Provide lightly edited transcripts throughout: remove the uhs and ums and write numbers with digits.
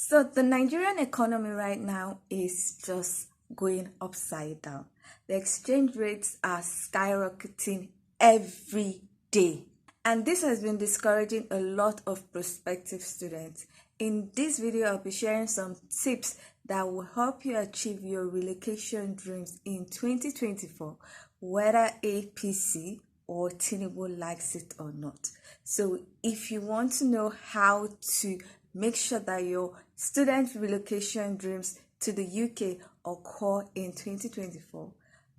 So the Nigerian economy right now is just going upside down. The exchange rates are skyrocketing every day. And this has been discouraging a lot of prospective students. In this video, I'll be sharing some tips that will help you achieve your relocation dreams in 2024, whether APC or Tinubu likes it or not. So if you want to know how to make sure that your student relocation dreams to the UK occur in 2024,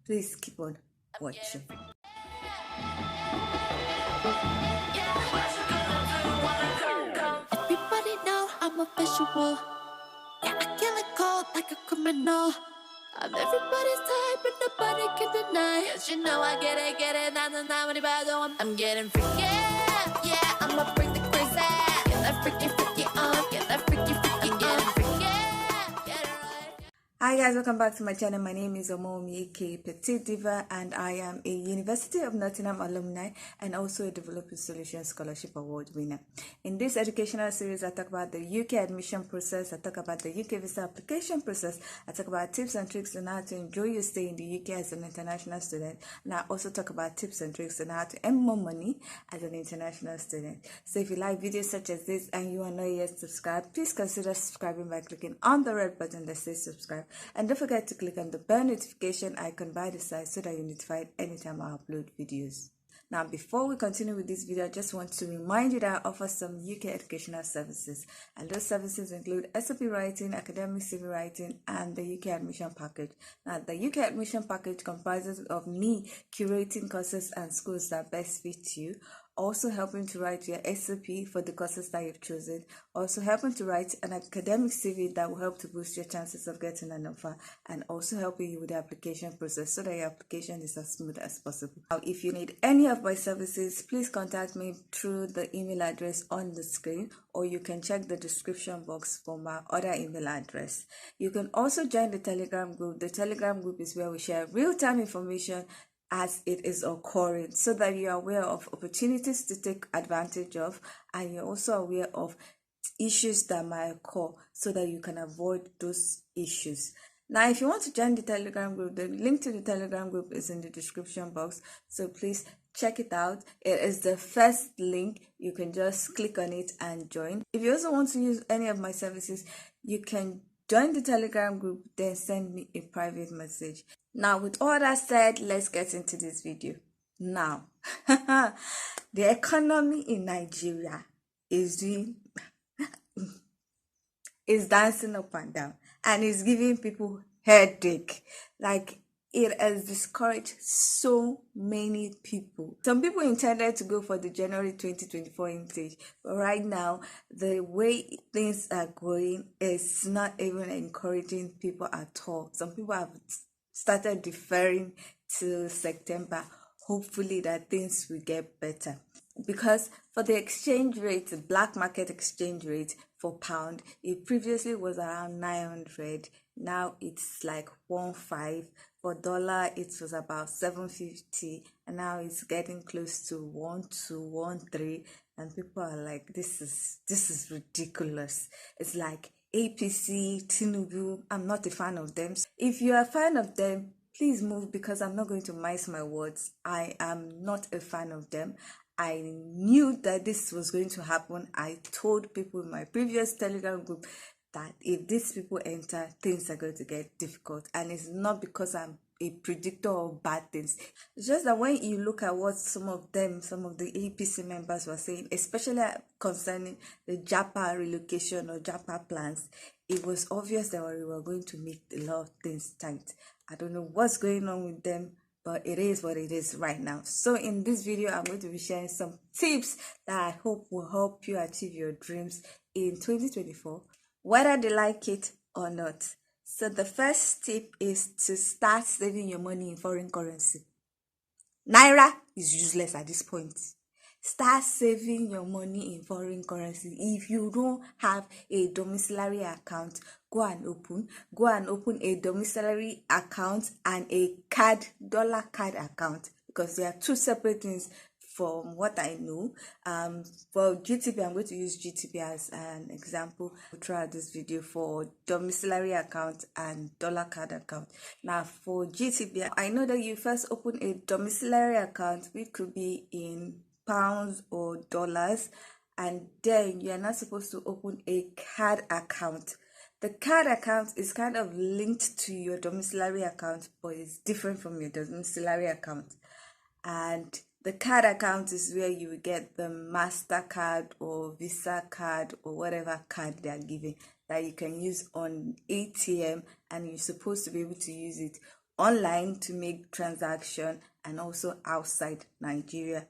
please keep on watching. Everybody know I'm a visual. Yeah, I kill it cold like a criminal. I'm everybody's type, but nobody can deny. Yes, you know I get it, I'm getting freaky, yeah, I'ma bring the crazy. Get that freaky on, get that freaky on. Getting freaky, get it right. Hi guys, welcome back to my channel. My name is Omomi aka Petite Diva, and I am a University of Nottingham alumni and also a Developing Solutions Scholarship Award winner. In this educational series, I talk about the UK admission process, I talk about the UK visa application process, I talk about tips and tricks on how to enjoy your stay in the UK as an international student, and I also talk about tips and tricks on how to earn more money as an international student. So if you like videos such as this and you are not yet subscribed, please consider subscribing by clicking on the red button that says subscribe. And don't forget to click on the bell notification icon by the side so that you're notified anytime I upload videos. Now, before we continue with this video, I just want to remind you that I offer some UK educational services. And those services include SOP writing, academic CV writing, and the UK admission package. Now, the UK admission package comprises of me curating courses and schools that best fit you, also helping to write your SOP for the courses that you've chosen, also helping to write an academic CV that will help to boost your chances of getting an offer, and also helping you with the application process so that your application is as smooth as possible. Now, if you need any of my services, please contact me through the email address on the screen, or you can check the description box for my other email address. You can also join the Telegram group. The Telegram group is where we share real-time information as it is occurring, so that you are aware of opportunities to take advantage of, and you're also aware of issues that might occur so that you can avoid those issues. Now, if you want to join the Telegram group, the link to the Telegram group is in the description box, so please check it out. It is the first link. You can just click on it and join. If you also want to use any of my services, you can join the Telegram group, then send me a private message. Now, with all that said, let's get into this video. Now, the economy in Nigeria is dancing up and down, and is giving people headache. Like, it has discouraged so many people. Some people intended to go for the January 2024 intake, but right now, the way things are going is not even encouraging people at all. Some people have started deferring to September, hopefully that things will get better. Because for the exchange rate, the black market exchange rate for pound, it previously was around 900. Now it's like 15. For dollar, it was about 750, and now it's getting close to 1213. And people are like, this is ridiculous. It's like APC, Tinubu. I'm not a fan of them. If you are a fan of them, please move, because I'm not going to mince my words. I am not a fan of them. I knew that this was going to happen. I told people in my previous Telegram group that if these people enter, things are going to get difficult. And it's not because I'm a predictor of bad things. It's just that when you look at what some of the APC members were saying, especially concerning the JAPA relocation or JAPA plans, it was obvious that we were going to make a lot of things tight. I don't know what's going on with them, but it is what it is right now. So in this video, I'm going to be sharing some tips that I hope will help you achieve your dreams in 2024, whether they like it or not. So the first tip is to start saving your money in foreign currency. Naira is useless at this point. Start saving your money in foreign currency. If you don't have a domiciliary account, go and open a domiciliary account and a dollar card account, because they are two separate things. from what I know. For GTP, I'm going to use GTP as an example throughout this video for domiciliary account and dollar card account. Now for GTP, I know that you first open a domiciliary account, which could be in pounds or dollars, and then you are not supposed to open a card account. The card account is kind of linked to your domiciliary account, but it's different from your domiciliary account. And the card account is where you will get the MasterCard or Visa card or whatever card they are giving that you can use on ATM, and you're supposed to be able to use it online to make transaction and also outside Nigeria.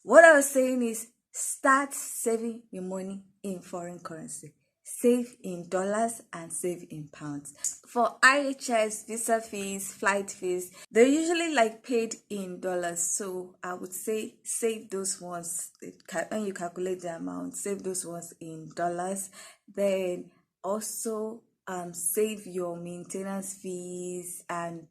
What I was saying is start saving your money in foreign currency. Save in dollars and save in pounds. For IHS, visa fees, flight fees, they're usually like paid in dollars. So I would say save those ones. When you calculate the amount, save those ones in dollars. Then also save your maintenance fees and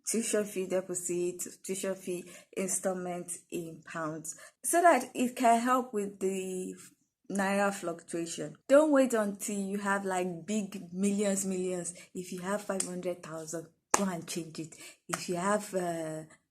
tuition fee deposit, tuition fee installments in pounds, so that it can help with the naira fluctuation. Don't wait until you have like big millions. If you have 500,000, go and change it. If you have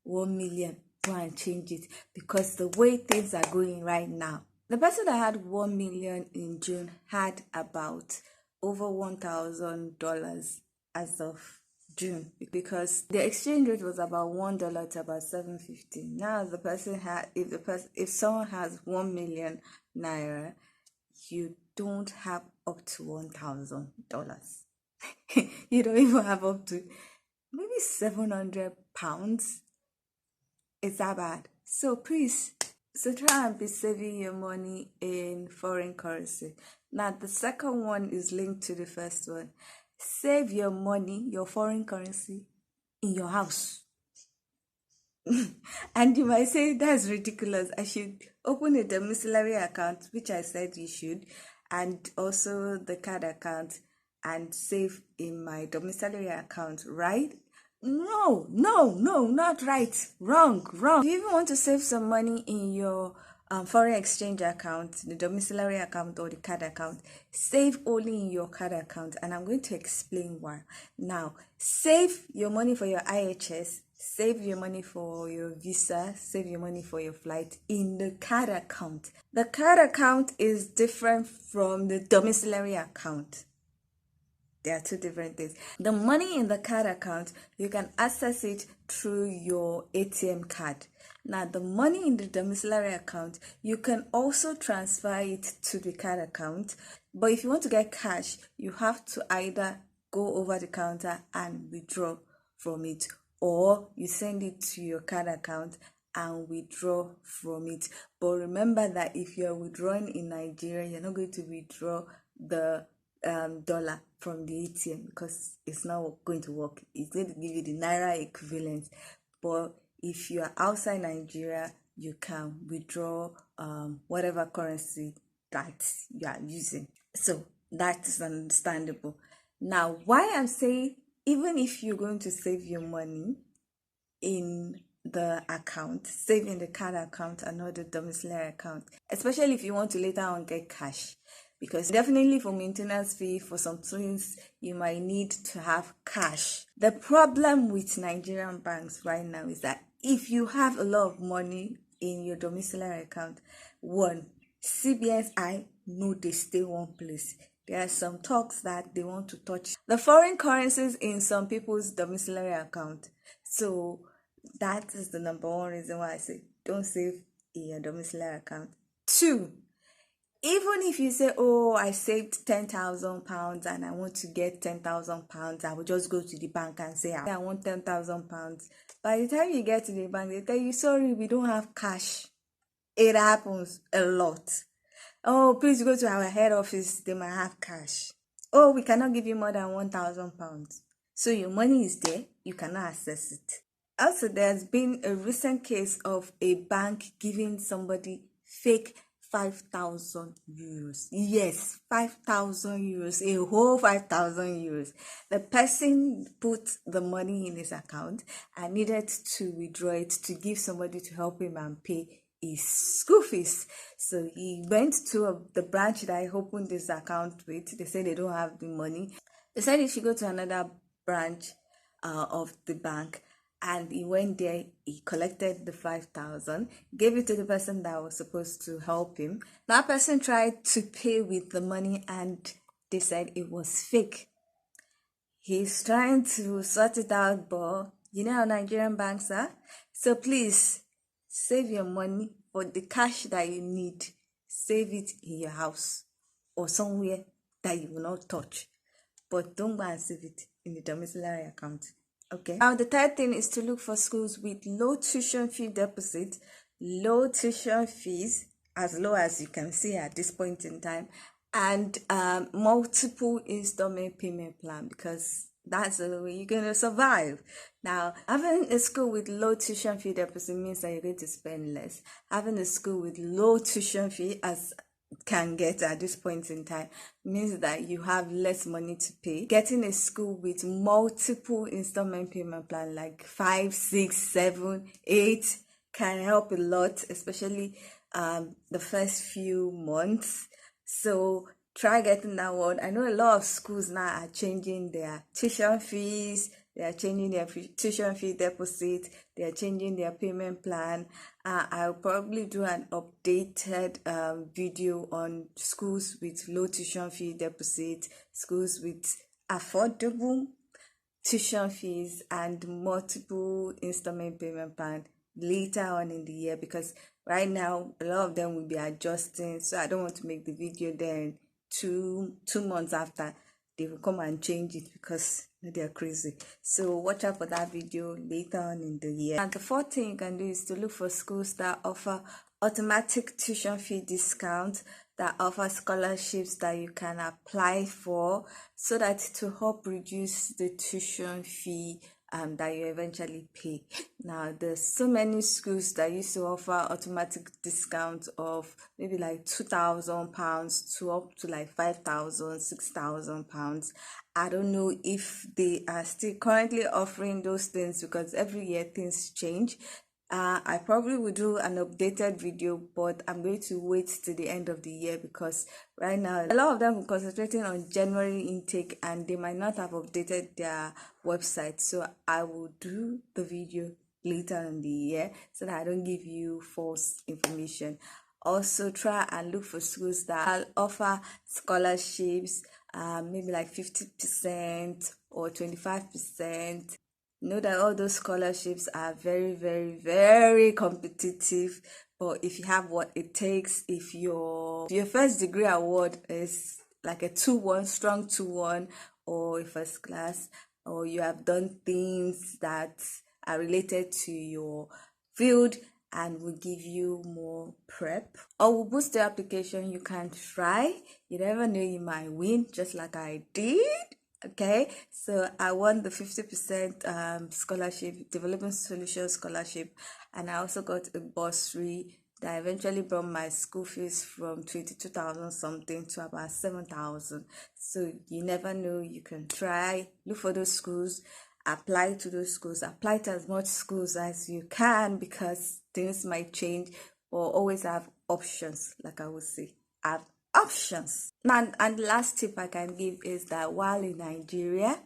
1 million, go and change it, because the way things are going right now, the person that had 1 million in June had about over $1,000 as of June, because the exchange rate was about $1 to about 7.50. Now the person had, if someone has 1 million naira, you don't have up to $1,000. You don't even have up to maybe 700 pounds. It's that bad. So please, try and be saving your money in foreign currency. Now the second one is linked to the first one. Save your money, your foreign currency, in your house. And you might say that's ridiculous. I should open a domiciliary account, which I said you should, and also the card account, and save in my domiciliary account, right? No, not right. Wrong. If you even want to save some money in your foreign exchange account, the domiciliary account or the card account, save only in your card account, and I'm going to explain why. Now, save your money for your IHS, save your money for your visa, save your money for your flight in the card account. The card account is different from the domiciliary account. There are two different things. The money in the card account, you can access it through your ATM card. Now, the money in the domiciliary account, you can also transfer it to the card account. But if you want to get cash, you have to either go over the counter and withdraw from it, or you send it to your card account and withdraw from it. But remember that if you're withdrawing in Nigeria, you're not going to withdraw the dollar from the ATM, because it's not going to work. It's going to give you the naira equivalent. But if you are outside Nigeria, you can withdraw whatever currency that you are using. So that is understandable. Now, why I'm saying even if you're going to save your money in the account, save in the card account and not the domiciliary account, especially if you want to later on get cash, because definitely for maintenance fee, for some things, you might need to have cash. The problem with Nigerian banks right now is that if you have a lot of money in your domiciliary account, one, CBN's eye know they stay one place. There are some talks that they want to touch the foreign currencies in some people's domiciliary account. So that is the number one reason why I say don't save in your domiciliary account. Two, even if you say, oh, I saved £10,000 and I want to get £10,000, I will just go to the bank and say, I want £10,000. By the time you get to the bank, they tell you, sorry, we don't have cash. It happens a lot. Oh, please go to our head office. They might have cash. Oh, we cannot give you more than £1,000. So your money is there. You cannot access it. Also, there's been a recent case of a bank giving somebody fake 5,000 euros. Yes, 5,000 euros, a whole 5,000 euros. The person put the money in his account and needed to withdraw it to give somebody to help him and pay his school fees. So he went to the branch that I opened this account with. They said they don't have the money. They said he should go to another branch of the bank, and he went there. He collected the 5,000, gave it to the person that was supposed to help him. That person tried to pay with the money, and they said it was fake. He's trying to sort it out, but you know how Nigerian banks are. So please save your money for the cash that you need. Save it in your house or somewhere that you will not touch. But don't go and save it in the domiciliary account. Okay. Now the third thing is to look for schools with low tuition fee deposit, low tuition fees, as low as you can see at this point in time, and multiple installment payment plan, because that's the way you're going to survive. Now, having a school with low tuition fee deposit means that you're going to spend less. Having a school with low tuition fee, as can get at this point in time, means that you have less money to pay. Getting a school with multiple installment payment plan, like 5, 6, 7, 8, can help a lot, especially the first few months. So try getting that one. I know a lot of schools now are changing their tuition fees. They are changing their tuition fee deposit. They are changing their payment plan. I'll probably do an updated video on schools with low tuition fee deposit, schools with affordable tuition fees, and multiple installment payment plan later on in the year, because right now a lot of them will be adjusting. So I don't want to make the video then 2 months after they will come and change it, because they're crazy. So watch out for that video later on in the year. And the fourth thing you can do is to look for schools that offer automatic tuition fee discount, that offer scholarships that you can apply for, so that to help reduce the tuition fee that you eventually pay. Now, there's so many schools that used to offer automatic discounts of maybe like £2,000 to up to like £5,000, £6,000. I don't know if they are still currently offering those things, because every year things change. I probably will do an updated video, but I'm going to wait till the end of the year, because right now a lot of them are concentrating on January intake and they might not have updated their website. So I will do the video later in the year so that I don't give you false information. Also, try and look for schools that offer scholarships, maybe like 50% or 25%. Know that all those scholarships are very, very, very competitive, but if you have what it takes, if your first degree award is like a 2-1, strong 2-1, or a first class, or you have done things that are related to your field and will give you more prep, or will boost the application, you can try. You never know, you might win, just like I did. Okay, so I won the 50% scholarship, development solution scholarship, and I also got a bursary that eventually brought my school fees from 22,000 something to about 7,000. So you never know, you can try, look for those schools, apply to those schools, apply to as much schools as you can, because things might change, or always have options, like I would say, have options. Now, and the last tip I can give is that while in Nigeria,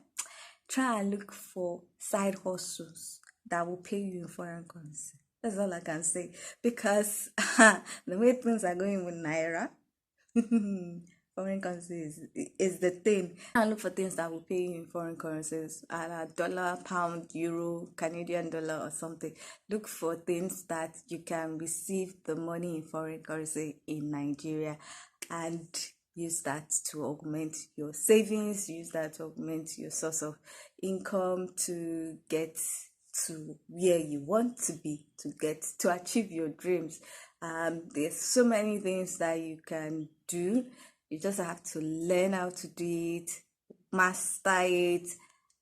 try and look for side hustles that will pay you in foreign currency. That's all I can say, because the way things are going with Naira, foreign currency is the thing. And look for things that will pay you in foreign currencies, dollar, pound, euro, Canadian dollar, or something. Look for things that you can receive the money in foreign currency in Nigeria, and use that to augment your savings, use that to augment your source of income, to get to where you want to be, to achieve your dreams. There's so many things that you can do. You just have to learn how to do it, master it,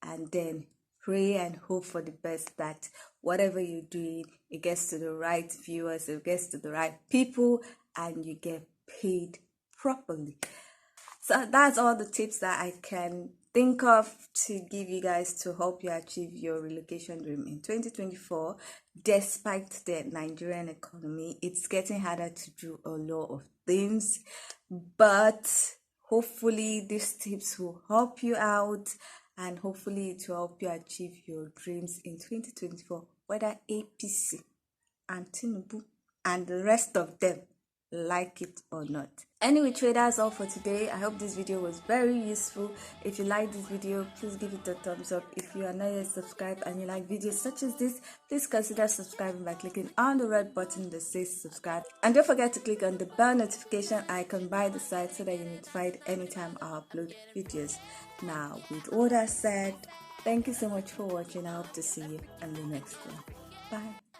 and then pray and hope for the best, that whatever you're doing, it gets to the right viewers, it gets to the right people, and you get paid properly. So that's all the tips that I can think of to give you guys to help you achieve your relocation dream in 2024. Despite the Nigerian economy, it's getting harder to do a lot of things, but hopefully these tips will help you out, and hopefully it will help you achieve your dreams in 2024, whether APC and Tinubu and the rest of them like it or not. Anyway, that's all for today. I hope this video was very useful. If you like this video, please give it a thumbs up. If you are not yet subscribed and you like videos such as this, please consider subscribing by clicking on the red button that says subscribe, and don't forget to click on the bell notification icon by the side so that you're notified anytime I upload videos. Now, with all that said, thank you so much for watching. I hope to see you in the next one. Bye.